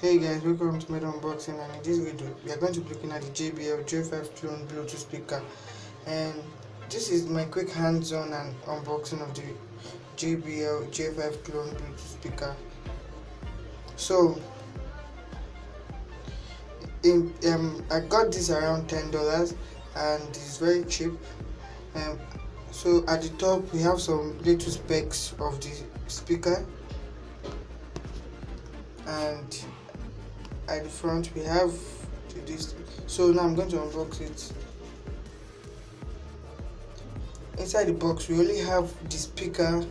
Hey guys, welcome to my unboxing, and in this video we are going to be looking at the JBL J5 clone Bluetooth speaker, and this is my quick hands-on and unboxing of the JBL J5 clone Bluetooth speaker. So I got this around $10 and it's very cheap. So at the top we have some little specs of the speaker, and at the front we have this. So now I'm going to unbox it. Inside the box we only have the speaker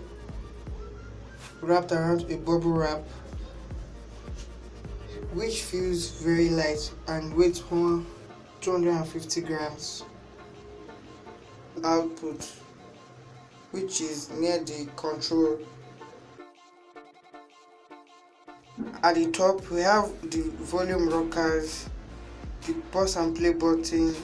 wrapped around a bubble wrap, which feels very light and weighs 250 grams. Output, which is near the control. At the top we have the volume rockers, the pause and play button,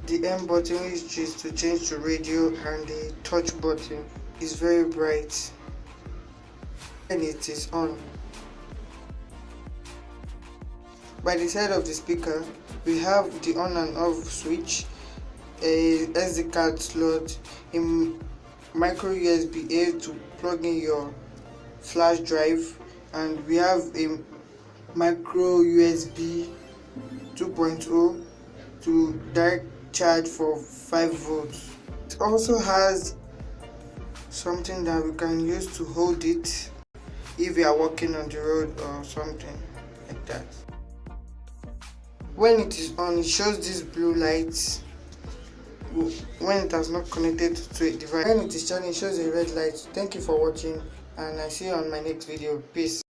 the M button, which is to change to radio, and the touch button is very bright and it is on. By the side of the speaker we have the on and off switch, a SD card slot, a micro USB A to plug in your flash drive, and we have a micro USB 2.0 to direct charge for 5 volts. It also has something that we can use to hold it if we are walking on the road or something like that. When it is on, it shows this blue light. When it has not connected to a device, when it is shining, it shows a red light. Thank you for watching, and I see you on my next video. Peace.